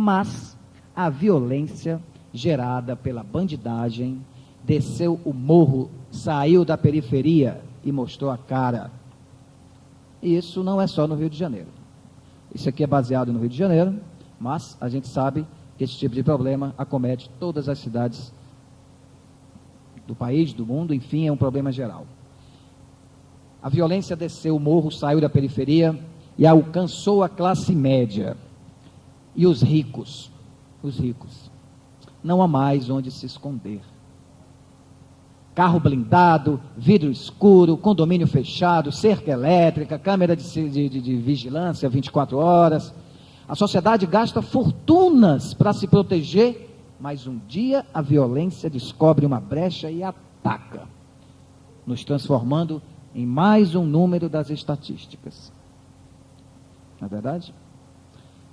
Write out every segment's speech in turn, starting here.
Mas a violência gerada pela bandidagem desceu o morro, saiu da periferia e mostrou a cara. E isso não é só no Rio de Janeiro. Isso aqui é baseado no Rio de Janeiro, mas a gente sabe que esse tipo de problema acomete todas as cidades do país, do mundo, enfim, é um problema geral. A violência desceu o morro, saiu da periferia e alcançou a classe média. E os ricos, não há mais onde se esconder. Carro blindado, vidro escuro, condomínio fechado, cerca elétrica, câmera de vigilância 24 horas. A sociedade gasta fortunas para se proteger, mas um dia a violência descobre uma brecha e ataca, nos transformando em mais um número das estatísticas. Não é verdade?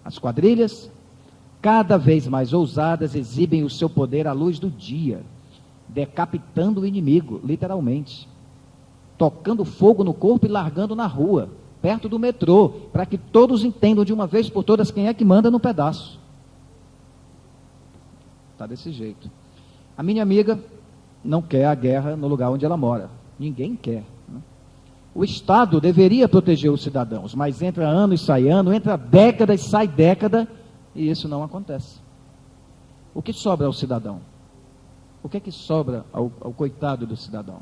As quadrilhas, cada vez mais ousadas, exibem o seu poder à luz do dia, decapitando o inimigo, literalmente, tocando fogo no corpo e largando na rua, perto do metrô, para que todos entendam de uma vez por todas quem é que manda no pedaço. Está desse jeito. A minha amiga não quer a guerra no lugar onde ela mora. Ninguém quer. Né? O Estado deveria proteger os cidadãos, mas entra ano e sai ano, entra década e sai década, e isso não acontece. O que sobra ao cidadão? O que é que sobra ao coitado do cidadão?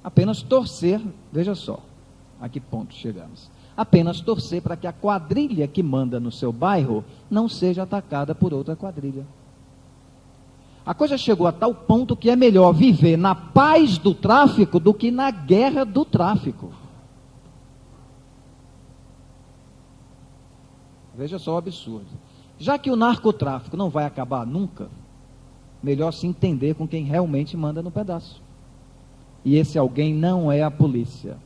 Apenas torcer, veja só, a que ponto chegamos. Apenas torcer para que a quadrilha que manda no seu bairro não seja atacada por outra quadrilha. A coisa chegou a tal ponto que é melhor viver na paz do tráfico do que na guerra do tráfico. Veja só o absurdo. Já que o narcotráfico não vai acabar nunca, melhor se entender com quem realmente manda no pedaço. E esse alguém não é a polícia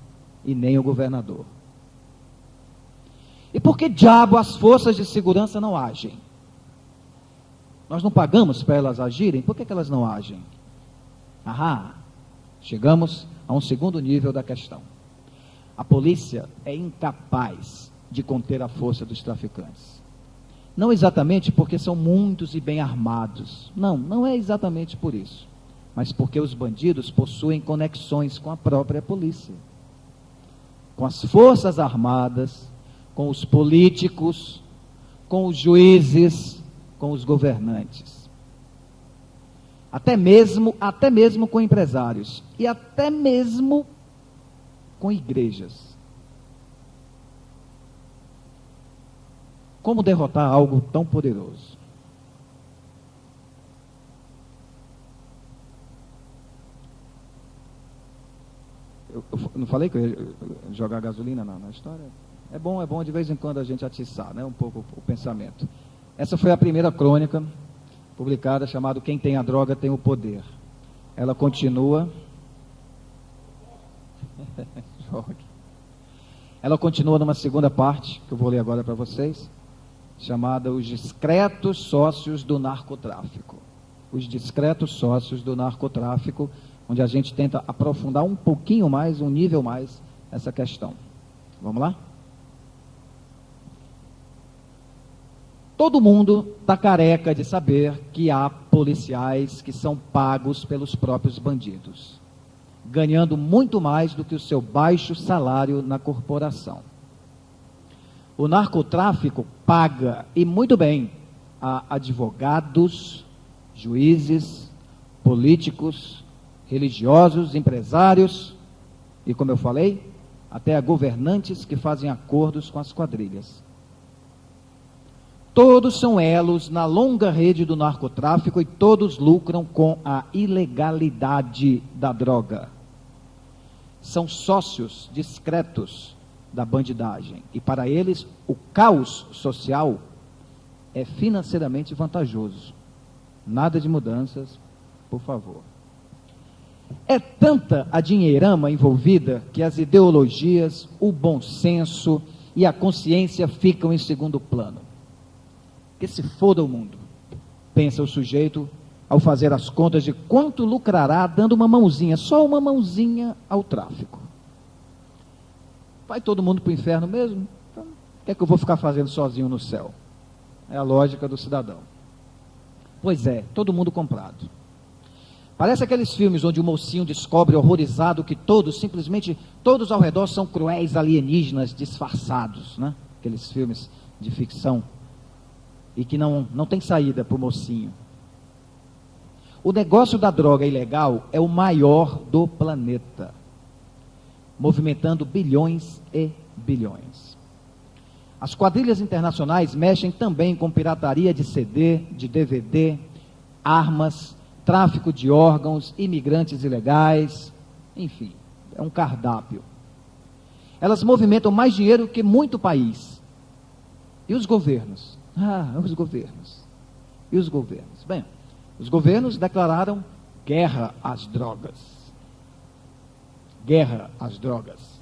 e nem o governador. E por que diabo as forças de segurança não agem? Nós não pagamos para elas agirem? Por que elas não agem? Chegamos a um segundo nível da questão. A polícia é incapaz de conter a força dos traficantes. Não exatamente porque são muitos e bem armados. Não é exatamente por isso. Mas porque os bandidos possuem conexões com a própria polícia, com as forças armadas, com os políticos, com os juízes, com os governantes. Até mesmo com empresários e até mesmo com igrejas. Como derrotar algo tão poderoso? Eu não falei que eu ia jogar gasolina na história? É bom de vez em quando a gente atiçar, né, um pouco o pensamento. Essa foi a primeira crônica publicada, chamada Quem Tem a Droga Tem o Poder. Ela continua... Ela continua numa segunda parte, que eu vou ler agora para vocês, chamada Os Discretos Sócios do Narcotráfico. Os Discretos Sócios do Narcotráfico, onde a gente tenta aprofundar um pouquinho mais, um nível mais, essa questão. Vamos lá? Todo mundo está careca de saber que há policiais que são pagos pelos próprios bandidos, ganhando muito mais do que o seu baixo salário na corporação. O narcotráfico paga, e muito bem, a advogados, juízes, políticos, religiosos, empresários e, como eu falei, até a governantes que fazem acordos com as quadrilhas. Todos são elos na longa rede do narcotráfico e todos lucram com a ilegalidade da droga. São sócios discretos da bandidagem e para eles o caos social é financeiramente vantajoso. Nada de mudanças, por favor. É tanta a dinheirama envolvida que as ideologias, o bom senso e a consciência ficam em segundo plano. Que se foda o mundo, pensa o sujeito ao fazer as contas de quanto lucrará dando uma mãozinha, só uma mãozinha ao tráfico. Vai todo mundo para o inferno mesmo? Então, o que é que eu vou ficar fazendo sozinho no céu? É a lógica do cidadão. Pois é, todo mundo comprado. Parece aqueles filmes onde o mocinho descobre horrorizado que simplesmente todos ao redor são cruéis alienígenas disfarçados, né? Aqueles filmes de ficção. E que não tem saída para o mocinho. O negócio da droga ilegal é o maior do planeta, movimentando bilhões e bilhões. As quadrilhas internacionais mexem também com pirataria de CD, de DVD, armas, tráfico de órgãos, imigrantes ilegais, enfim, é um cardápio. Elas movimentam mais dinheiro que muito país. E os governos? Os governos. E os governos? Bem, os governos declararam guerra às drogas. Guerra às drogas.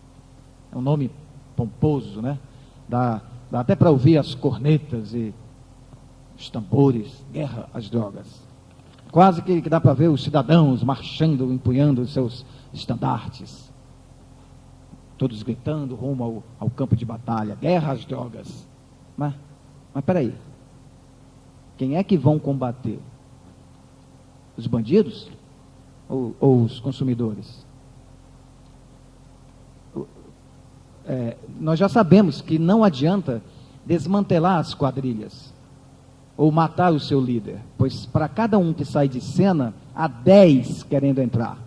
É um nome pomposo, né? Dá até para ouvir as cornetas e os tambores. Guerra às drogas. Quase que dá para ver os cidadãos marchando, empunhando os seus estandartes. Todos gritando rumo ao campo de batalha. Guerra às drogas. Mas peraí. Quem é que vão combater? Os bandidos? Ou os consumidores? Nós já sabemos que não adianta desmantelar as quadrilhas ou matar o seu líder, pois para cada um que sai de cena, há 10 querendo entrar.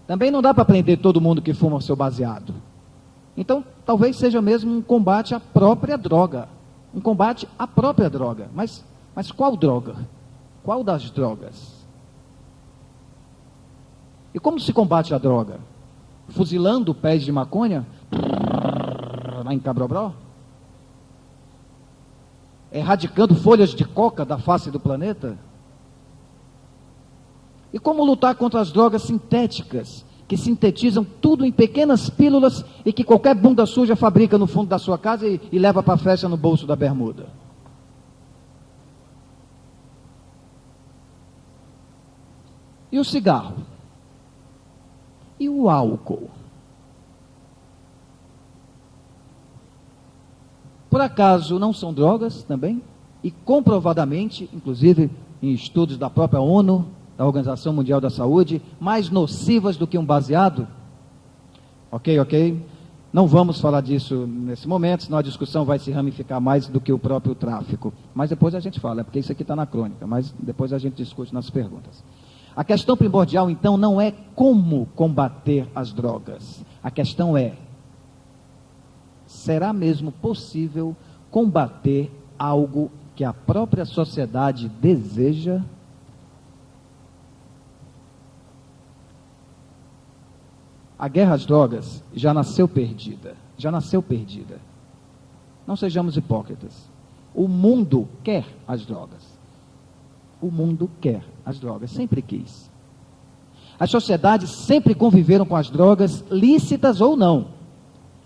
Também não dá para prender todo mundo que fuma o seu baseado. Então, talvez seja mesmo um combate à própria droga. Um combate à própria droga. Mas qual droga? Qual das drogas? E como se combate a droga? Fuzilando pés de maconha? Lá em Cabrobró? Erradicando folhas de coca da face do planeta? E como lutar contra as drogas sintéticas, que sintetizam tudo em pequenas pílulas e que qualquer bunda suja fabrica no fundo da sua casa e leva para a festa no bolso da bermuda? E o cigarro? E o álcool? Por acaso não são drogas também? E comprovadamente, inclusive em estudos da própria ONU, da Organização Mundial da Saúde, mais nocivas do que um baseado? Ok. Não vamos falar disso nesse momento, senão a discussão vai se ramificar mais do que o próprio tráfico. Mas depois a gente fala, porque isso aqui está na crônica, mas depois a gente discute nas perguntas. A questão primordial, então, não é como combater as drogas. A questão é, será mesmo possível combater algo que a própria sociedade deseja? A guerra às drogas já nasceu perdida. Não sejamos hipócritas. O mundo quer as drogas. O mundo quer as drogas, sempre quis. As sociedades sempre conviveram com as drogas, lícitas ou não,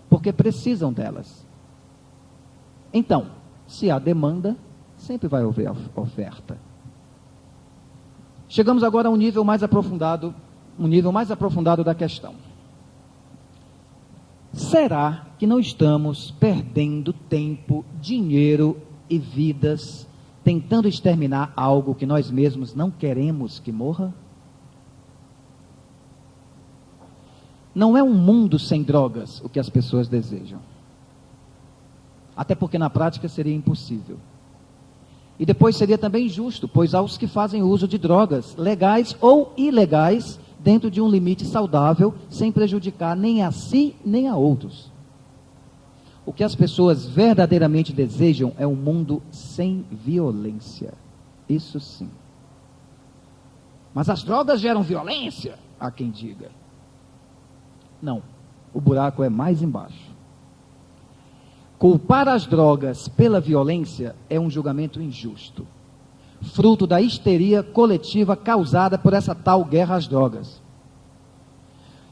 porque precisam delas. Então, se há demanda, sempre vai haver oferta. Chegamos agora a um nível mais aprofundado da questão. Será que não estamos perdendo tempo, dinheiro e vidas tentando exterminar algo que nós mesmos não queremos que morra? Não é um mundo sem drogas o que as pessoas desejam. Até porque na prática seria impossível. E depois seria também injusto, pois há os que fazem uso de drogas, legais ou ilegais, dentro de um limite saudável, sem prejudicar nem a si, nem a outros. O que as pessoas verdadeiramente desejam é um mundo sem violência. Isso sim. Mas as drogas geram violência? Há quem diga. Não, o buraco é mais embaixo. Culpar as drogas pela violência é um julgamento injusto, fruto da histeria coletiva causada por essa tal guerra às drogas.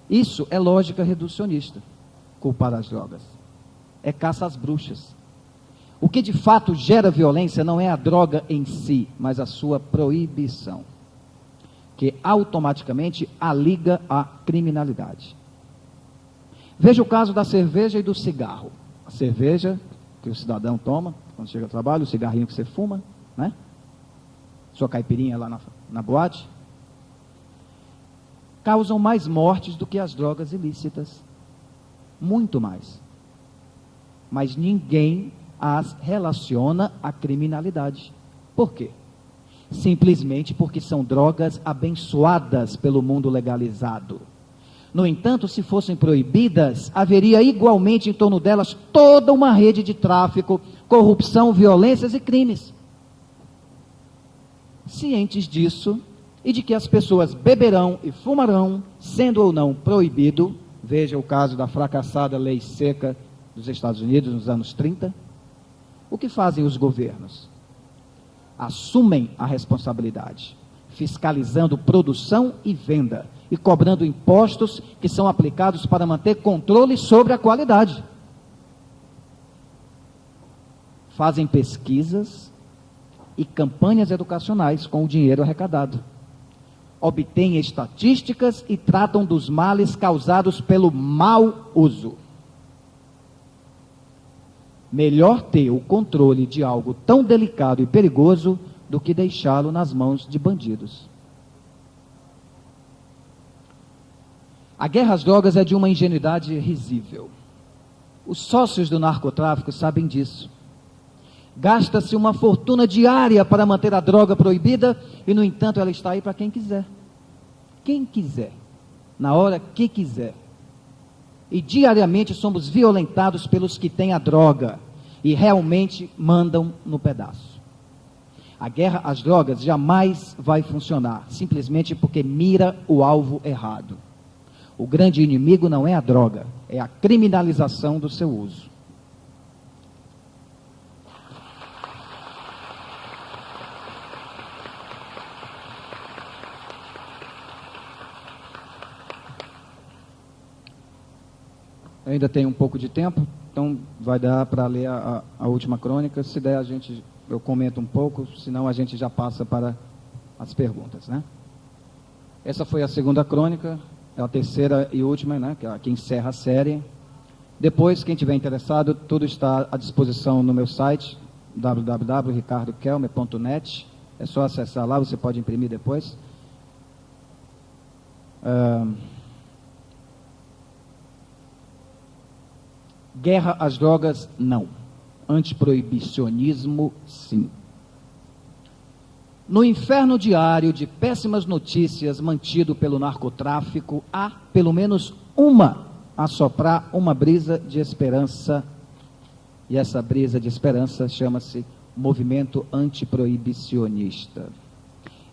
Isso é lógica reducionista, culpar as drogas. É caça às bruxas. O que de fato gera violência não é a droga em si, mas a sua proibição, que automaticamente a liga à criminalidade. Veja o caso da cerveja e do cigarro. A cerveja que o cidadão toma, quando chega ao trabalho, o cigarrinho que você fuma, né? Sua caipirinha lá na boate. Causam mais mortes do que as drogas ilícitas. Muito mais. Mas ninguém as relaciona à criminalidade. Por quê? Simplesmente porque são drogas abençoadas pelo mundo legalizado. No entanto, se fossem proibidas, haveria igualmente em torno delas toda uma rede de tráfico, corrupção, violências e crimes. Cientes disso, e de que as pessoas beberão e fumarão, sendo ou não proibido, veja o caso da fracassada lei seca dos Estados Unidos nos anos 30, o que fazem os governos? Assumem a responsabilidade, fiscalizando produção e venda, e cobrando impostos que são aplicados para manter controle sobre a qualidade. Fazem pesquisas e campanhas educacionais com o dinheiro arrecadado. Obtêm estatísticas e tratam dos males causados pelo mau uso. Melhor ter o controle de algo tão delicado e perigoso do que deixá-lo nas mãos de bandidos. A guerra às drogas é de uma ingenuidade risível. Os sócios do narcotráfico sabem disso. Gasta-se uma fortuna diária para manter a droga proibida e, no entanto, ela está aí para quem quiser. Quem quiser, na hora que quiser. E diariamente somos violentados pelos que têm a droga e realmente mandam no pedaço. A guerra às drogas jamais vai funcionar, simplesmente porque mira o alvo errado. O grande inimigo não é a droga, é a criminalização do seu uso. Eu ainda tenho um pouco de tempo, então vai dar para ler a última crônica. Se der, eu comento um pouco, senão a gente já passa para as perguntas, né? Essa foi a segunda crônica, é a terceira e última, né? Que encerra a série. Depois, quem tiver interessado, tudo está à disposição no meu site, www.ricardokelmer.net. É só acessar lá, você pode imprimir depois. Guerra às drogas, não. Antiproibicionismo, sim. No inferno diário de péssimas notícias mantido pelo narcotráfico, há pelo menos a soprar uma brisa de esperança. E essa brisa de esperança chama-se movimento antiproibicionista.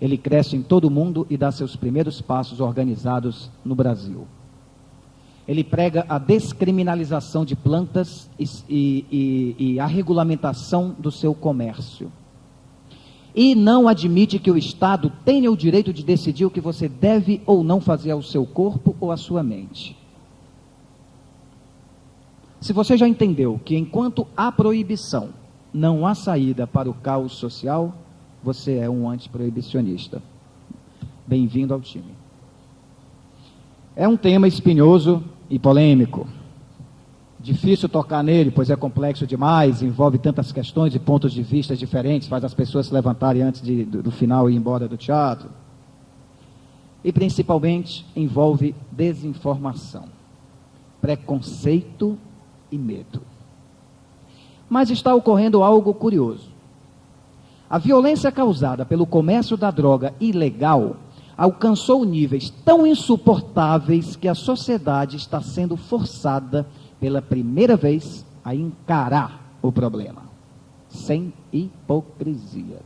Ele cresce em todo o mundo e dá seus primeiros passos organizados no Brasil. Ele prega a descriminalização de plantas e a regulamentação do seu comércio. E não admite que o Estado tenha o direito de decidir o que você deve ou não fazer ao seu corpo ou à sua mente. Se você já entendeu que enquanto há proibição, não há saída para o caos social, você é um antiproibicionista. Bem-vindo ao time. É um tema espinhoso e polêmico. Difícil tocar nele, pois é complexo demais, envolve tantas questões e pontos de vista diferentes, faz as pessoas se levantarem antes do final e ir embora do teatro. E principalmente envolve desinformação, preconceito e medo. Mas está ocorrendo algo curioso. A violência causada pelo comércio da droga ilegal alcançou níveis tão insuportáveis que a sociedade está sendo forçada pela primeira vez a encarar o problema, sem hipocrisia.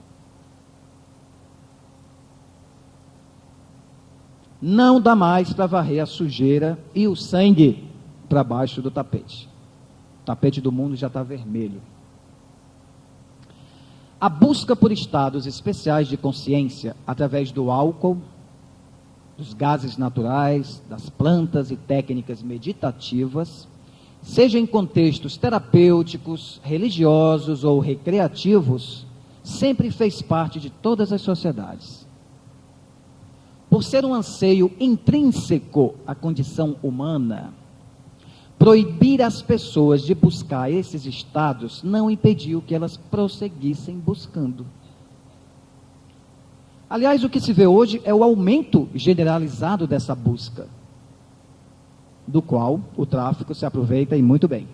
Não dá mais para varrer a sujeira e o sangue para baixo do tapete. O tapete do mundo já está vermelho. A busca por estados especiais de consciência através do álcool, dos gases naturais, das plantas e técnicas meditativas, seja em contextos terapêuticos, religiosos ou recreativos, sempre fez parte de todas as sociedades. Por ser um anseio intrínseco à condição humana, proibir as pessoas de buscar esses estados não impediu que elas prosseguissem buscando. Aliás, o que se vê hoje é o aumento generalizado dessa busca, do qual o tráfico se aproveita e muito bem,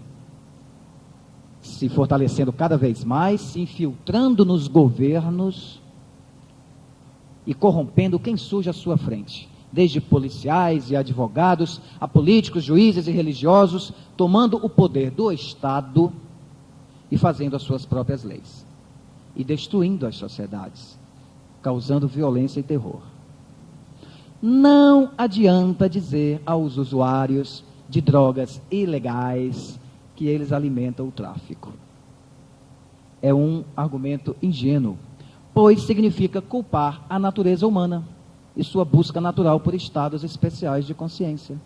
se fortalecendo cada vez mais, se infiltrando nos governos e corrompendo quem surge à sua frente, desde policiais e advogados, a políticos, juízes e religiosos, tomando o poder do Estado e fazendo as suas próprias leis, e destruindo as sociedades, causando violência e terror. Não adianta dizer aos usuários de drogas ilegais que eles alimentam o tráfico. É um argumento ingênuo, pois significa culpar a natureza humana e sua busca natural por estados especiais de consciência.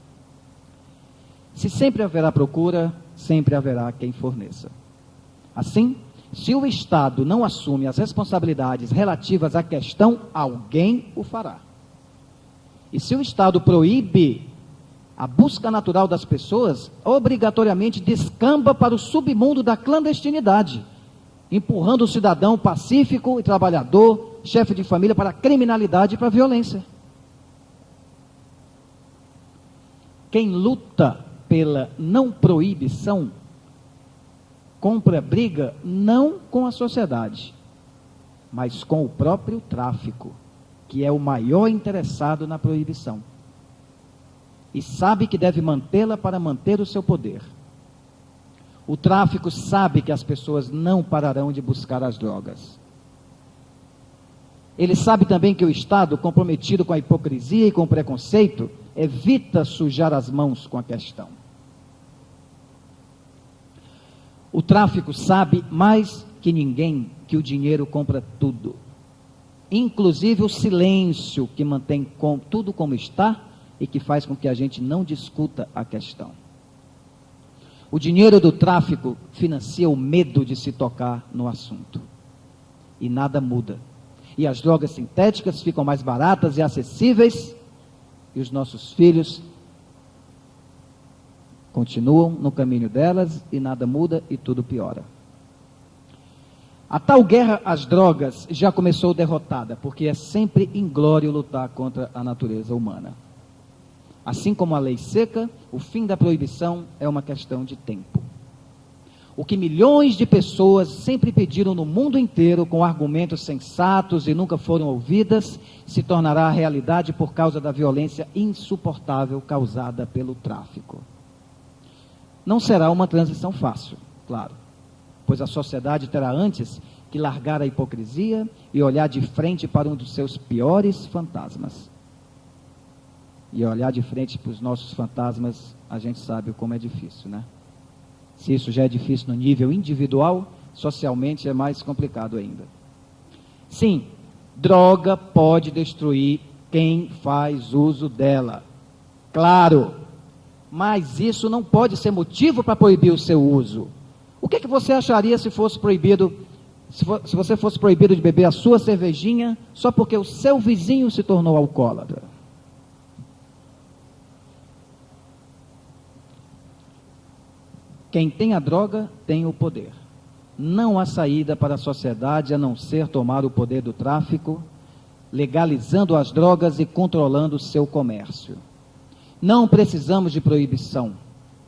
Se sempre haverá procura, sempre haverá quem forneça. Assim, se o Estado não assume as responsabilidades relativas à questão, alguém o fará. E se o Estado proíbe a busca natural das pessoas, obrigatoriamente descamba para o submundo da clandestinidade, empurrando o cidadão pacífico e trabalhador, chefe de família, para a criminalidade e para a violência. Quem luta pela não proibição, compra briga não com a sociedade, mas com o próprio tráfico, que é o maior interessado na proibição, e sabe que deve mantê-la para manter o seu poder. O tráfico sabe que as pessoas não pararão de buscar as drogas. Ele sabe também que o Estado, comprometido com a hipocrisia e com o preconceito, evita sujar as mãos com a questão. O tráfico sabe mais que ninguém que o dinheiro compra tudo, inclusive o silêncio que mantém tudo como está e que faz com que a gente não discuta a questão. O dinheiro do tráfico financia o medo de se tocar no assunto. E nada muda. E as drogas sintéticas ficam mais baratas e acessíveis, e os nossos filhos continuam no caminho delas, e nada muda e tudo piora. A tal guerra às drogas já começou derrotada, porque é sempre inglório lutar contra a natureza humana. Assim como a lei seca, o fim da proibição é uma questão de tempo. O que milhões de pessoas sempre pediram no mundo inteiro, com argumentos sensatos e nunca foram ouvidas, se tornará realidade por causa da violência insuportável causada pelo tráfico. Não será uma transição fácil, claro, pois a sociedade terá antes que largar a hipocrisia e olhar de frente para um dos seus piores fantasmas. E olhar de frente para os nossos fantasmas, a gente sabe como é difícil, né? Se isso já é difícil no nível individual, socialmente é mais complicado ainda. Sim, droga pode destruir quem faz uso dela. Claro, mas isso não pode ser motivo para proibir o seu uso. O que você acharia se fosse proibido, se você fosse proibido de beber a sua cervejinha só porque o seu vizinho se tornou alcoólatra? Quem tem a droga tem o poder. Não há saída para a sociedade a não ser tomar o poder do tráfico, legalizando as drogas e controlando o seu comércio. Não precisamos de proibição.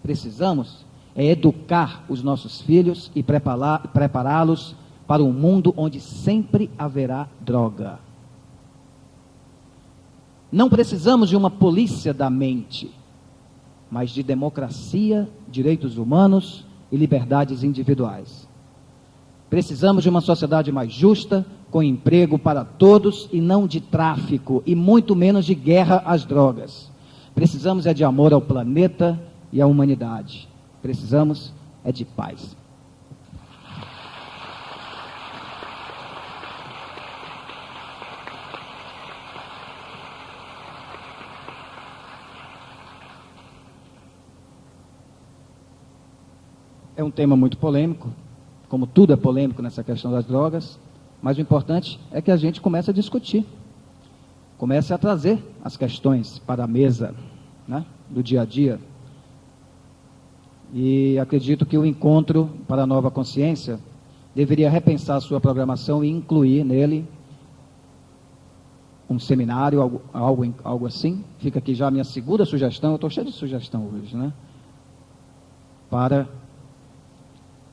Precisamos é educar os nossos filhos e prepará-los para um mundo onde sempre haverá droga. Não precisamos de uma polícia da mente, mas de democracia, direitos humanos e liberdades individuais. Precisamos de uma sociedade mais justa, com emprego para todos e não de tráfico e muito menos de guerra às drogas. Precisamos é de amor ao planeta e à humanidade. Precisamos é de paz. É um tema muito polêmico, como tudo é polêmico nessa questão das drogas, mas o importante é que a gente comece a discutir, comece a trazer as questões para a mesa, né, do dia a dia. E acredito que o Encontro para a Nova Consciência deveria repensar a sua programação e incluir nele um seminário, algo assim. Fica aqui já a minha segunda sugestão, eu estou cheio de sugestão hoje, né? Para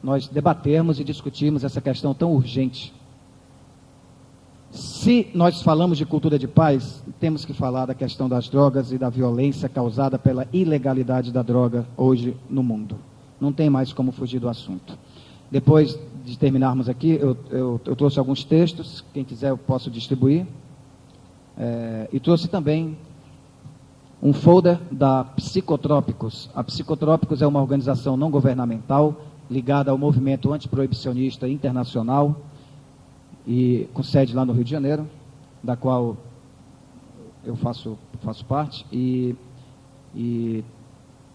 nós debatermos e discutirmos essa questão tão urgente. Se nós falamos de cultura de paz, temos que falar da questão das drogas e da violência causada pela ilegalidade da droga hoje no mundo. Não tem mais como fugir do assunto. Depois de terminarmos aqui, eu trouxe alguns textos, quem quiser eu posso distribuir. E trouxe também um folder da Psicotrópicos. A Psicotrópicos é uma organização não governamental ligada ao movimento antiproibicionista internacional e com sede lá no Rio de Janeiro, da qual eu faço parte, e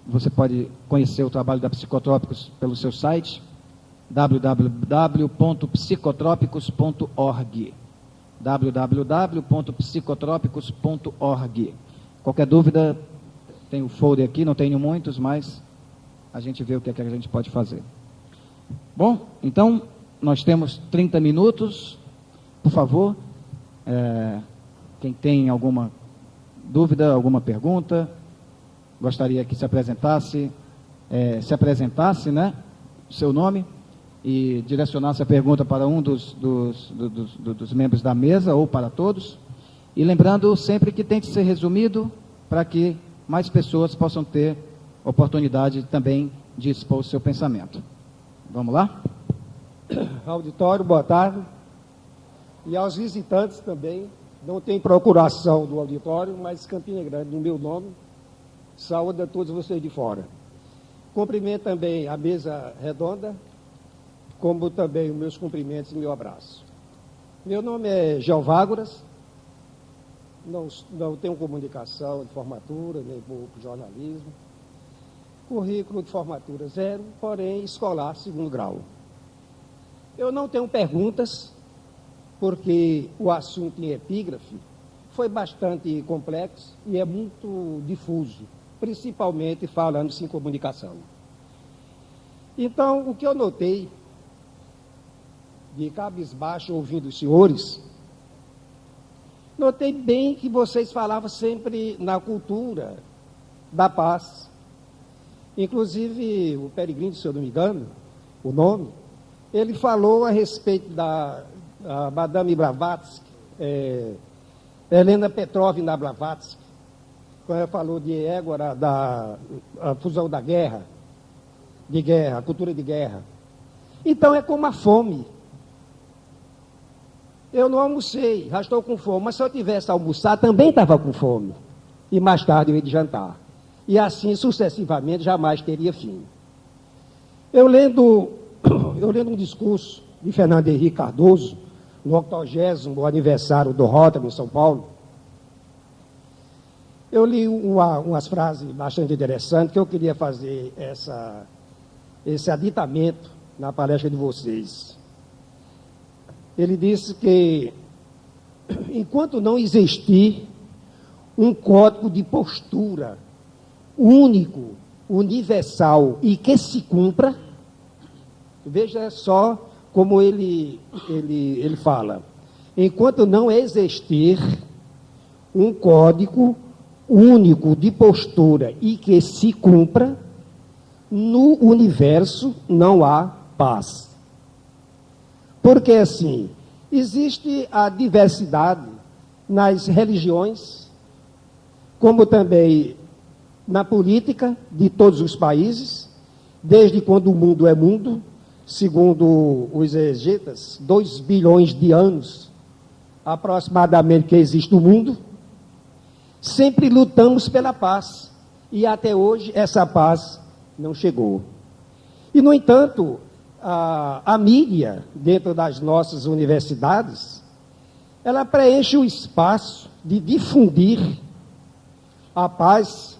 você pode conhecer o trabalho da Psicotrópicos pelo seu site www.psicotrópicos.org www.psicotrópicos.org. Qualquer dúvida, tem o folder aqui, não tenho muitos, mas a gente vê o que é que a gente pode fazer. Bom, então, nós temos 30 minutos, por favor, quem tem alguma dúvida, alguma pergunta, gostaria que se apresentasse, né, seu nome, e direcionasse a pergunta para um dos membros da mesa, ou para todos, e lembrando sempre que tem que ser resumido, para que mais pessoas possam ter oportunidade também de expor o seu pensamento. Vamos lá? Auditório, boa tarde. E aos visitantes também, não tem procuração do auditório, mas Campina Grande, no meu nome, saúde a todos vocês de fora. Cumprimento também a mesa redonda, como também os meus cumprimentos e meu abraço. Meu nome é Geovágoras, não tenho comunicação de formatura, nem vou para o jornalismo. Currículo de formatura 0, porém escolar 2º grau. Eu não tenho perguntas, porque o assunto em epígrafe foi bastante complexo e é muito difuso, principalmente falando-se em comunicação. Então, o que eu notei, de cabisbaixo ouvindo os senhores, notei bem que vocês falavam sempre na cultura da paz. Inclusive, o Peregrino, se eu não me engano, o nome, ele falou a respeito da Madame Blavatsky, Helena Petrovna Blavatsky, quando ela falou de Égora, da fusão da guerra, a cultura de guerra. Então, é como a fome. Eu não almocei, já estou com fome, mas se eu tivesse almoçado, também estava com fome. E mais tarde eu ia de jantar. E assim, sucessivamente, jamais teria fim. Eu lendo um discurso de Fernando Henrique Cardoso, no 80º aniversário do Rótamo, em São Paulo, eu li umas frases bastante interessantes, que eu queria fazer esse aditamento na palestra de vocês. Ele disse que, enquanto não existir um código de postura único, universal e que se cumpra, veja só como ele fala, enquanto não existir um código único de postura e que se cumpra, no universo não há paz. Porque, assim, existe a diversidade nas religiões, como também na política de todos os países, desde quando o mundo é mundo, segundo os exegetas, 2 bilhões de anos, aproximadamente, que existe o mundo, sempre lutamos pela paz, e até hoje essa paz não chegou. E, no entanto, a mídia, dentro das nossas universidades, ela preenche o espaço de difundir a paz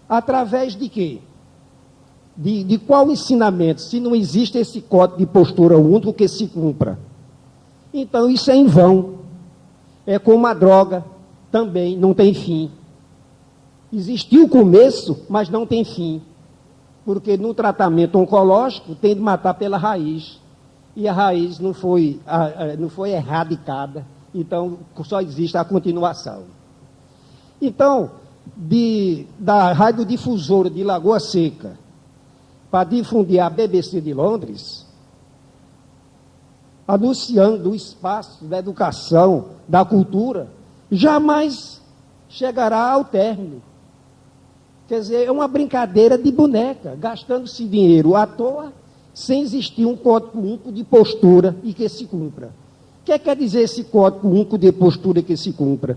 através de quê? De qual ensinamento? Se não existe esse código de postura único que se cumpra. Então, isso é em vão. É como a droga, também não tem fim. Existiu o começo, mas não tem fim. porque no tratamento oncológico tem de matar pela raiz, e a raiz não foi erradicada, então só existe a continuação. Então, da radiodifusora de Lagoa Seca para difundir a BBC de Londres, anunciando o espaço da educação, da cultura, jamais chegará ao término. Quer dizer, é uma brincadeira de boneca, gastando-se dinheiro à toa, sem existir um código único de postura e que se cumpra. O que quer dizer esse código único de postura que se cumpra?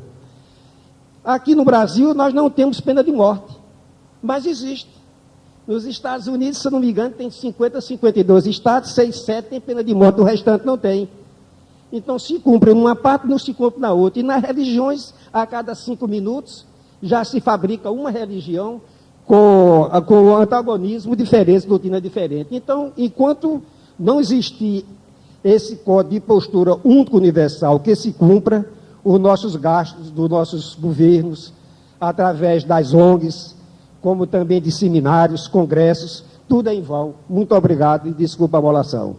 Aqui no Brasil, nós não temos pena de morte, mas existe. Nos Estados Unidos, se eu não me engano, tem 50, 52 estados, 6, 7 tem pena de morte, o restante não tem. Então, se cumpre numa parte, não se cumpre na outra. E nas religiões, a cada 5 minutos, já se fabrica uma religião com antagonismo diferente, doutrina diferente. Então, enquanto não existir esse código de postura único universal que se cumpra, os nossos gastos dos nossos governos, através das ONGs, como também de seminários, congressos, tudo é em vão. Muito obrigado e desculpa a molação.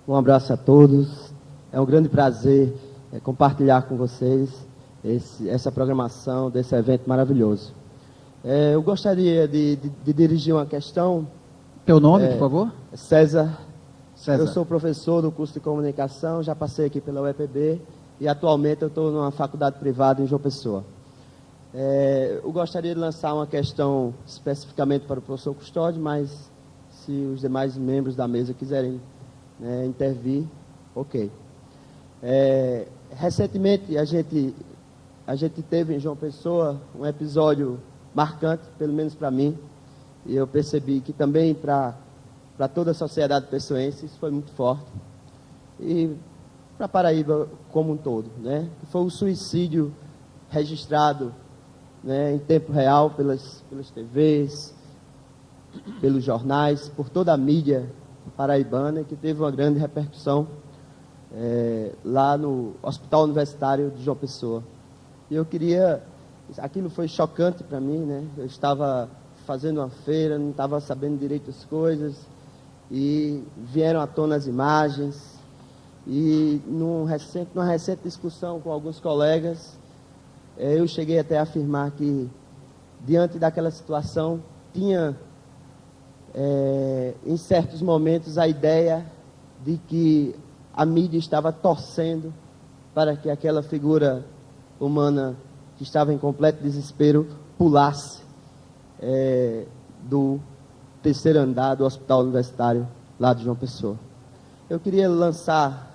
Um abraço a todos. É um grande prazer compartilhar com vocês essa programação desse evento maravilhoso. Eu gostaria de dirigir uma questão. Teu nome, por favor? César. César. Eu sou professor do curso de comunicação, já passei aqui pela UEPB e atualmente eu estou numa faculdade privada em João Pessoa. Eu gostaria de lançar uma questão especificamente para o professor Custódio, mas se os demais membros da mesa quiserem intervir, ok. Recentemente a gente teve em João Pessoa um episódio marcante, pelo menos para mim, e eu percebi que também para toda a sociedade pessoense isso foi muito forte, e para Paraíba como um todo, que foi o suicídio registrado em tempo real pelas TVs, pelos jornais, por toda a mídia paraibana, que teve uma grande repercussão lá no Hospital Universitário de João Pessoa. E aquilo foi chocante para mim, eu estava fazendo uma feira, não estava sabendo direito as coisas, e vieram à tona as imagens, e numa recente discussão com alguns colegas, eu cheguei até a afirmar que, diante daquela situação, tinha, em certos momentos, a ideia de que a mídia estava torcendo para que aquela figura humana que estava em completo desespero pulasse do terceiro andar do Hospital Universitário lá de João Pessoa. Eu queria lançar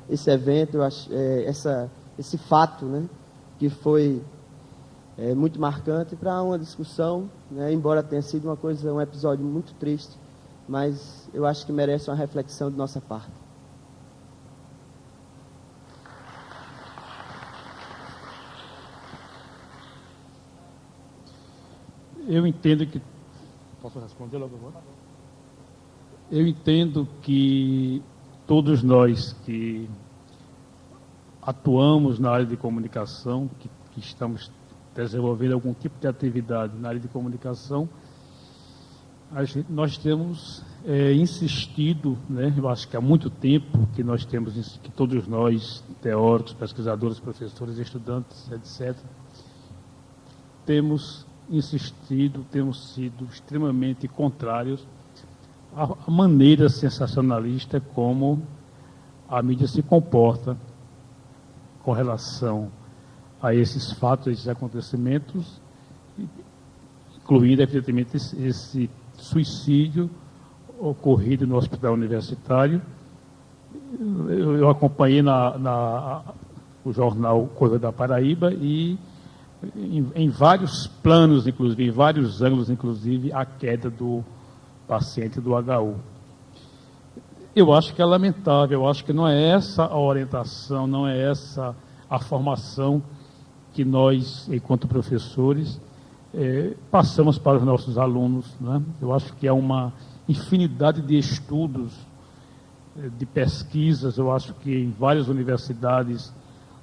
esse evento, esse fato, que foi muito marcante, para uma discussão, embora tenha sido um episódio muito triste, mas eu acho que merece uma reflexão de nossa parte. Eu entendo que... Posso responder logo agora? Eu entendo que todos nós que atuamos na área de comunicação, que estamos desenvolvendo algum tipo de atividade na área de comunicação, nós temos insistido, eu acho que há muito tempo que todos nós, teóricos, pesquisadores, professores, estudantes, etc., temos insistido, temos sido extremamente contrários à maneira sensacionalista como a mídia se comporta com relação a esses fatos, a esses acontecimentos, incluindo, evidentemente, esse suicídio ocorrido no hospital universitário. Eu acompanhei o jornal Correio da Paraíba e em vários planos, inclusive, em vários ângulos, inclusive, a queda do paciente do HU. Eu acho que é lamentável, eu acho que não é essa a orientação, não é essa a formação que nós, enquanto professores, passamos para os nossos alunos. Eu acho que há uma infinidade de estudos de pesquisas. Eu acho que em várias universidades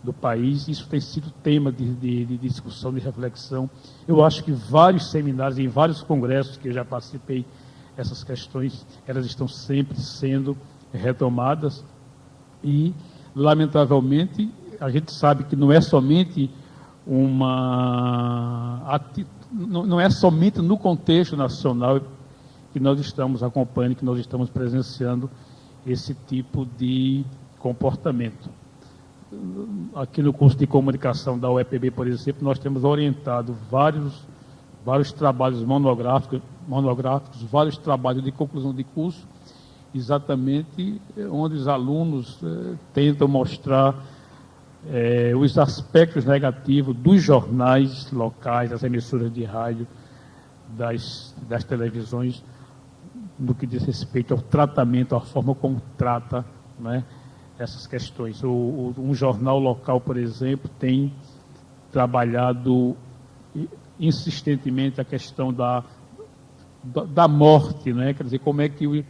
do país isso tem sido tema de discussão, de reflexão. Eu acho que vários seminários, em vários congressos que eu já participei, essas questões, elas estão sempre sendo retomadas e, lamentavelmente, a gente sabe que não é somente não é somente no contexto nacional que nós estamos acompanhando, que nós estamos presenciando esse tipo de comportamento. Aqui no curso de comunicação da UEPB, por exemplo, nós temos orientado vários trabalhos monográficos, vários trabalhos de conclusão de curso, exatamente onde os alunos tentam mostrar os aspectos negativos dos jornais locais, das emissoras de rádio, das televisões, no que diz respeito ao tratamento, à forma como trata, né, essas questões. Um jornal local, por exemplo, tem trabalhado insistentemente a questão da morte, né? Quer dizer, como é que